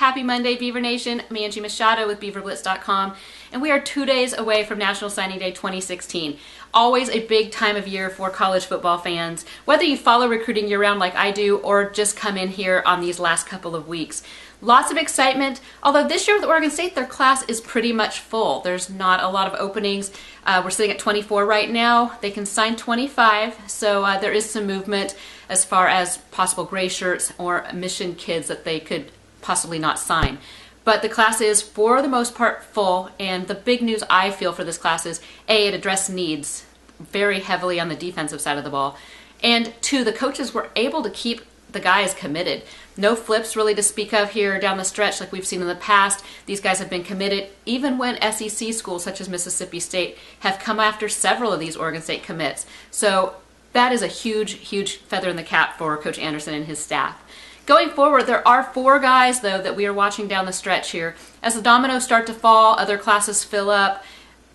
Happy Monday, Beaver Nation. I'm Angie Machado with BeaverBlitz.com, and we are 2 days away from National Signing Day 2016. Always a big time of year for college football fans, whether you follow recruiting year-round like I do or just come in here on these last couple of weeks. Lots of excitement, although this year with Oregon State, their class is pretty much full. There's not a lot of openings. We're sitting at 24 right now. They can sign 25, so there is some movement as far as possible gray shirts or mission kids that they could possibly not sign. But the class is, for the most part, full, and the big news I feel for this class is, A, it addressed needs very heavily on the defensive side of the ball, and 2, the coaches were able to keep the guys committed. No flips really to speak of here down the stretch like we've seen in the past. These guys have been committed even when SEC schools such as Mississippi State have come after several of these Oregon State commits. So that is a huge, huge feather in the cap for Coach Anderson and his staff. Going forward, there are 4 guys, though, that we are watching down the stretch here. As the dominoes start to fall, other classes fill up,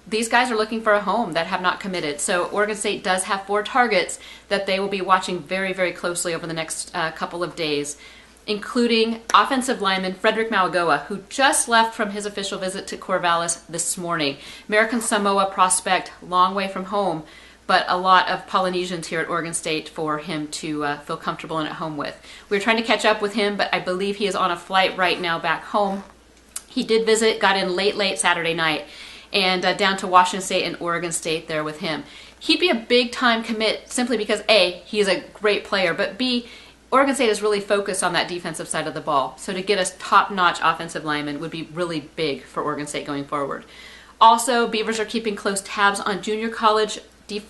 these guys are looking for a home that have not committed. So Oregon State does have 4 targets that they will be watching very, very closely over the next couple of days, including offensive lineman Frederick Mauigoa, who just left from his official visit to Corvallis this morning. American Samoa prospect, long way from home, but a lot of Polynesians here at Oregon State for him to feel comfortable and at home with. We're trying to catch up with him, but I believe he is on a flight right now back home. He did visit, got in late Saturday night, and down to Washington State and Oregon State there with him. He'd be a big-time commit simply because, A, he is a great player, but B, Oregon State is really focused on that defensive side of the ball. So to get a top-notch offensive lineman would be really big for Oregon State going forward. Also, Beavers are keeping close tabs on junior college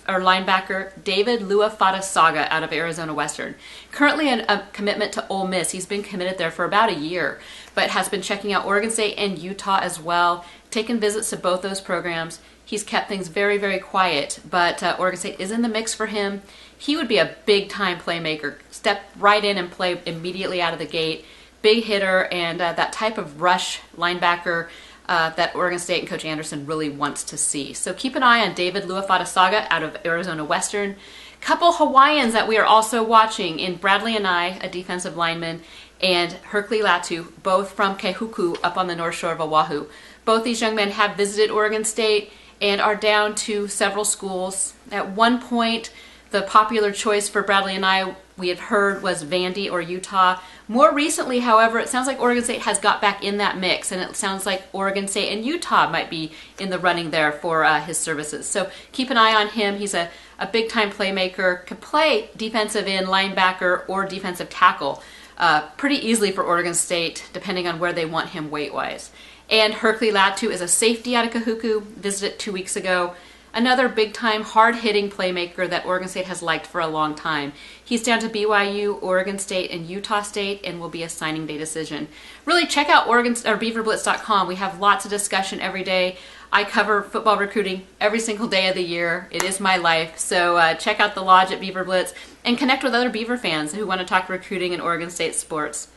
linebacker David Luafata-Saga out of Arizona Western. Currently a commitment to Ole Miss. He's been committed there for about a year, but has been checking out Oregon State and Utah as well, taken visits to both those programs. He's kept things very, very quiet, but Oregon State is in the mix for him. He would be a big-time playmaker. Step right in and play immediately out of the gate. Big hitter and that type of rush linebacker that Oregon State and Coach Anderson really wants to see. So keep an eye on David Luafata-Saga out of Arizona Western. Couple Hawaiians that we are also watching in Bradley and a defensive lineman, and Hercule Latu, both from Kehuku up on the north shore of Oahu. Both these young men have visited Oregon State and are down to several schools. At one point, the popular choice for Bradley and we had heard was Vandy or Utah. More recently, however, it sounds like Oregon State has got back in that mix, and it sounds like Oregon State and Utah might be in the running there for his services. So keep an eye on him. He's a big-time playmaker, could play defensive end, linebacker, or defensive tackle pretty easily for Oregon State, depending on where they want him weight-wise. And Hercule Latu is a safety out of Kahuku, visited 2 weeks ago. Another big-time, hard-hitting playmaker that Oregon State has liked for a long time. He's down to BYU, Oregon State, and Utah State, and will be a signing day decision. Really, check out BeaverBlitz.com. We have lots of discussion every day. I cover football recruiting every single day of the year. It is my life. So check out the Lodge at Beaver Blitz and connect with other Beaver fans who want to talk recruiting and Oregon State sports.